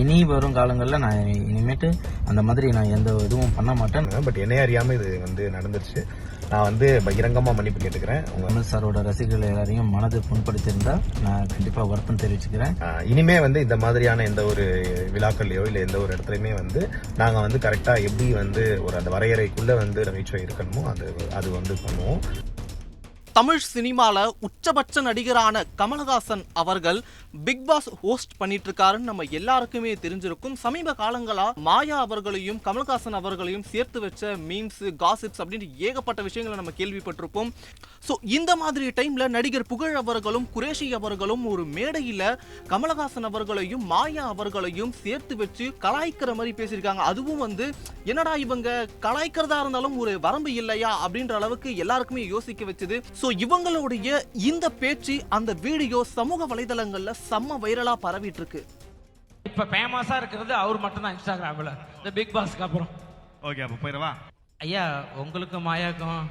இனி வரும் காலங்களில் நான் இனிமேட்டு அந்த மாதிரி நான் எந்த இதுவும் பண்ண மாட்டேன். பட் என்னைய அறியாமல் இது வந்து நடந்துருச்சு. நான் வந்து பகிரங்கமாக மன்னிப்பு கேட்டுக்கிறேன். கமல் சாரோட ரசிகர்கள் எல்லாரையும் மனது புண்படுத்தியிருந்தா நான் கண்டிப்பாக வருத்தம் தெரிவிச்சுக்கிறேன். இனிமே வந்து இந்த மாதிரியான எந்த ஒரு விழாக்கள்லையோ இல்லை எந்த ஒரு இடத்துலையுமே வந்து நாங்கள் வந்து கரெக்டாக எப்படி வந்து ஒரு அந்த வரையறைக்குள்ளே வந்து நகைச்சுவை இருக்கணுமோ அது வந்து பண்ணுவோம். தமிழ் சினிமால உச்சபட்ச நடிகரான கமலஹாசன் அவர்கள் பிக் பாஸ் ஹோஸ்ட் பண்ணிட்டு இருக்காருன்னு நம்ம எல்லாருக்குமே தெரிஞ்சிருக்கும். சமீப காலங்களா மாயா அவர்களையும் கமலஹாசன் அவர்களையும் சேர்த்து வச்ச மீம்ஸ், காசிப்ஸ் அப்படின்னு ஏகப்பட்ட விஷயங்களை நம்ம கேள்விப்பட்டிருப்போம். ஸோ இந்த மாதிரி டைம்ல நடிகர் புகழ் அவர்களும் குரேஷி அவர்களும் ஒரு மேடையில கமலஹாசன் அவர்களையும் மாயா அவர்களையும் சேர்த்து வச்சு கலாய்க்கிற மாதிரி பேசியிருக்காங்க. அதுவும் வந்து என்னடா இவங்க கலாய்க்கிறதா இருந்தாலும் ஒரு வரம்பு இல்லையா அப்படின்ற அளவுக்கு எல்லாருக்குமே யோசிக்க வச்சது. இவங்களுடைய இந்த பேச்சு அந்த வீடியோ சமூக வலைதளங்கள்ல செம்ம வைரலா பரவிட்டு இருக்கு. இப்ப ஃபேமஸா இருக்கிறது அவர் மட்டும் தான் இன்ஸ்டாகிராம்ல, இந்த பிக் பாஸ்க்கு அப்புறம். ஓகே, அப்ப போயிரவா ஐயா? உங்களுக்கு மாயாக்கும்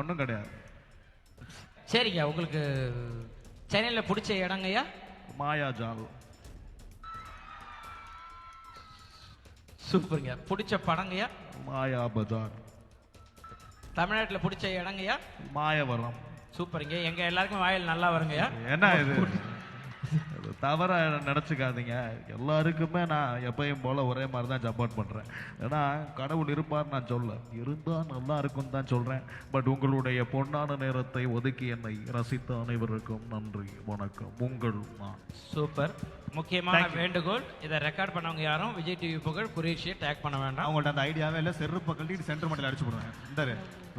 ஒன்றும் கிடையாது. சரிங்க, உங்களுக்கு சென்னையில பிடிச்ச இடங்கய்யா? மாயா ஜால். சூப்பருங்க. பிடிச்ச படங்கய்யா? மாயா பஜார். தமிழ்நாட்டில் பிடிச்ச இடங்கய்யா? மாயவரம். சூப்பருங்க. எங்க எல்லாருக்கும் வாயில் நல்லா வருங்கய்யா. என்ன இது தவற நினைச்சுக்காதீங்க. எல்லாருக்குமே நான் எப்பயும் போல ஒரே மாதிரி தான் சப்போர்ட் பண்றேன். ஏன்னா கடவுள் இருப்பார் நான் சொல்ல, இருந்தா நல்லா இருக்கும் தான் சொல்றேன். பட் உங்களுடைய பொன்னான நேரத்தை ஒதுக்கி என்னை ரசித்த அனைவருக்கும் நன்றி, வணக்கம். உங்கள் நான். சூப்பர். முக்கியமான வேண்டுகோள், இதை ரெக்கார்ட் பண்ணவங்க யாரும் விஜய் டிவி புகழ் குரேஷியை டேக் பண்ண வேண்டாம். அவங்கள்ட்ட அந்த ஐடியாவே இல்லை. செருப்பு கட்டிட்டு சென்டர் மட்டில் அடிச்சு போடுவேன். இந்த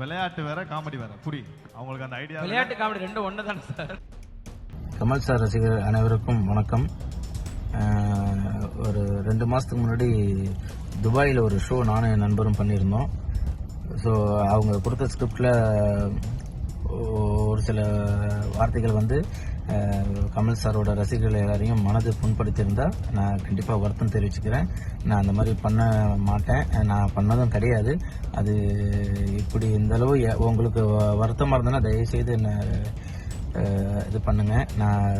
விளையாட்டு வேற காமெடி வேற புரி. அவங்களுக்கு அந்த ஐடியா, விளையாட்டு காமெடி ரெண்டும் ஒன்று தானே சார்? கமல் சார் ரசிகர்கள் அனைவருக்கும் வணக்கம். ஒரு 2 மாதத்துக்கு முன்னாடி துபாயில் ஒரு ஷோ நானும் என் நண்பரும் பண்ணியிருந்தோம். ஸோ அவங்க கொடுத்த ஸ்கிரிப்டில் ஒரு சில வார்த்தைகள் வந்து கமல் சாரோட ரசிகர்கள் எல்லாரையும் மனது புண்படுத்தியிருந்தா நான் கண்டிப்பாக வருத்தம் தெரிவிச்சுக்கிறேன். நான் அந்த மாதிரி பண்ண மாட்டேன், நான் பண்ணதும் கிடையாது. அது இப்படி இந்தளவு உங்களுக்கு வருத்தமாக இருந்தேன்னா தயவுசெய்து என்ன இது பண்ணுங்க. நான்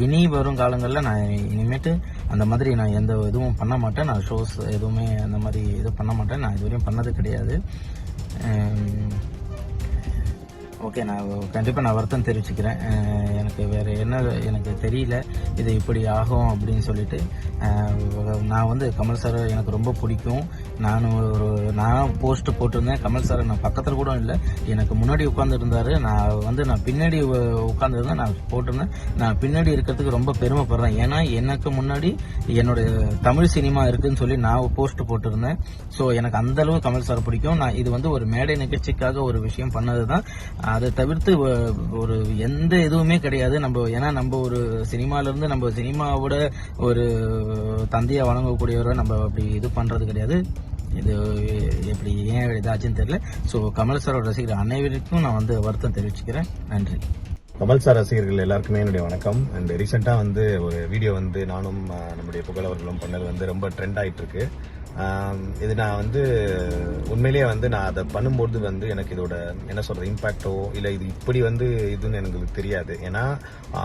இனி வரும் காலங்களில் நான் இனிமேட்டு அந்த மாதிரி நான் எந்த இதுவும் பண்ண மாட்டேன். நான் ஷோஸ் எதுவுமே அந்த மாதிரி இது பண்ண மாட்டேன். நான் இதுவரையும் பண்ணது கிடையாது. ஓகே, நான் கண்டிப்பாக நான் வருத்தம் தெரிவிச்சுக்கிறேன். எனக்கு வேறு என்ன எனக்கு தெரியல இது இப்படி ஆகும் அப்படின்னு சொல்லிட்டு. நான் வந்து கமல் சாரை எனக்கு ரொம்ப பிடிக்கும். நான் போஸ்ட்டு போட்டிருந்தேன். கமல் சாரை நான் பக்கத்தில் கூட இல்லை, எனக்கு முன்னாடி உட்காந்துருந்தாரு. நான் பின்னாடி உட்காந்துருந்தேன். நான் போட்டிருந்தேன். நான் பின்னாடி இருக்கிறதுக்கு ரொம்ப பெருமைப்படுறேன். ஏன்னா எனக்கு முன்னாடி என்னோட தமிழ் சினிமா இருக்குன்னு சொல்லி நான் போஸ்ட் போட்டிருந்தேன். ஸோ எனக்கு அந்தளவு கமல் சாரை பிடிக்கும். நான் இது வந்து ஒரு மேடை நிகழ்ச்சிக்காக ஒரு விஷயம் பண்ணது தான். அதை தவிர்த்து ஒரு எந்த இதுவுமே கிடையாது. ஏன்னா நம்ம ஒரு சினிமாவிலேருந்து நம்ம சினிமாவோட ஒரு தந்தையை வழங்கக்கூடியவரை நம்ம அப்படி இது பண்ணுறது கிடையாது. இது எப்படி ஏன் இதாச்சுன்னு தெரியல. ஸோ கமல் சாரோட ரசிகர்கள் அனைவருக்கும் நான் வந்து வருத்தம் தெரிவிச்சுக்கிறேன். நன்றி. கமல் சார் ரசிகர்கள் எல்லாருக்குமே என்னுடைய வணக்கம். அண்ட் ரீசெண்டாக வந்து ஒரு வீடியோ வந்து நானும் நம்முடைய புகழ் அவர்களும் பண்ணது வந்து ரொம்ப ட்ரெண்ட் ஆகிட்டு இருக்கு. இது நான் வந்து உண்மையிலேயே வந்து நான் அதை பண்ணும்போது வந்து எனக்கு இதோட என்ன சொல்றது இம்பேக்டோ இல்லை இது இப்படி வந்து இதுன்னு எனக்கு தெரியாது. ஏன்னா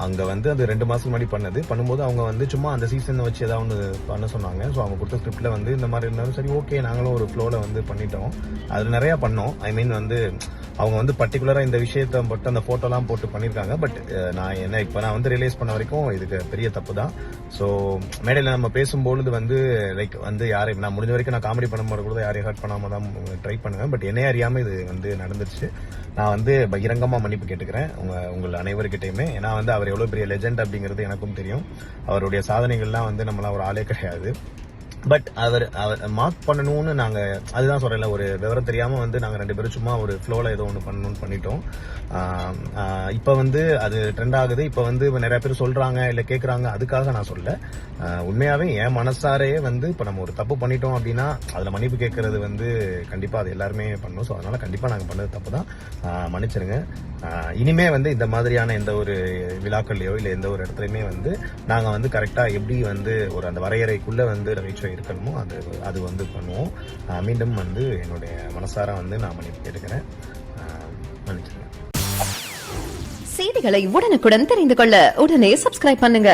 அங்கே வந்து அது 2 மாதம் முன்னாடி பண்ணும்போது அவங்க வந்து சும்மா அந்த சீசனை வச்சு ஏதாவது ஒன்று பண்ண சொன்னாங்க. ஸோ அவங்க கொடுத்த ஸ்கிரிப்டில் வந்து இந்த மாதிரி இருந்தாலும் சரி ஓகே நாங்களும் ஒரு ஃப்ளோவில் வந்து பண்ணிட்டோம். அதில் நிறையா பண்ணோம். ஐ மீன் வந்து அவங்க வந்து பர்டிகுலராக இந்த விஷயத்தை மட்டும் அந்த ஃபோட்டோலாம் போட்டு பண்ணியிருக்காங்க. பட் நான் வந்து ரியலைஸ் பண்ண வரைக்கும் இதுக்கு பெரிய தப்பு தான். ஸோ மேடையில் நம்ம பேசும்பொழுது வந்து லைக் வந்து யாரையும் நான் முடிஞ்ச வரைக்கும் நான் காமெடி பண்ணும்போது கூட யாரையும் ஹர்ட் பண்ணாமல் தான் ட்ரை பண்ணுவேன். பட் என்னைய அறியாமல் இது வந்து நடந்துருச்சு. நான் வந்து பகிரங்கமாக மன்னிப்பு கேட்டுக்கிறேன் உங்கள் அனைவருக்கிட்டையுமே. ஏன்னா வந்து அவர் எவ்வளோ பெரிய லெஜெண்ட் அப்படிங்கிறது எனக்கும் தெரியும். அவருடைய சாதனைகள்லாம் வந்து நம்மளாம் ஒரு ஆளே கிடையாது. பட் அவர் மார்க் பண்ணணும்னு நாங்கள் அதுதான் சொல்கிறேன். ஒரு விவரம் தெரியாமல் வந்து நாங்கள் 2 பேரும் சும்மா ஒரு ஃப்ளோவில் ஏதோ ஒன்று பண்ணணும்னு பண்ணிட்டோம். இப்போ வந்து அது ட்ரெண்ட் ஆகுது. இப்போ வந்து நிறைய பேர் சொல்கிறாங்க இல்லை கேட்குறாங்க. அதுக்காக நான் சொல்ல, உண்மையாகவே என் மனசாரையே வந்து இப்போ நம்ம ஒரு தப்பு பண்ணிட்டோம் அப்படின்னா அதில் மன்னிப்பு கேட்கறது வந்து கண்டிப்பாக அது எல்லாருமே பண்ணணும். ஸோ அதனால் கண்டிப்பாக நாங்கள் பண்ணது தப்பு தான், மன்னிச்சிருங்க. இனிமே வந்து இந்த மாதிரியான எந்த ஒரு விழாக்கள்லையோ இல்லை எந்த ஒரு இடத்துலையுமே வந்து நாங்கள் வந்து கரெக்டாக எப்படி வந்து ஒரு அந்த வரையறைக்குள்ளே வந்து நகைச்சுவை இருக்கணுமோ அது வந்து பண்ணுவோம். மீண்டும் வந்து என்னுடைய மனசார வந்து நான் மன்னிப்பு கேட்டுக்கிறேன். மன்னிச்சிருங்க. செய்திகளை உடனுக்குடன் தெரிந்து கொள்ள உடனே சப்ஸ்கிரைப் பண்ணுங்க.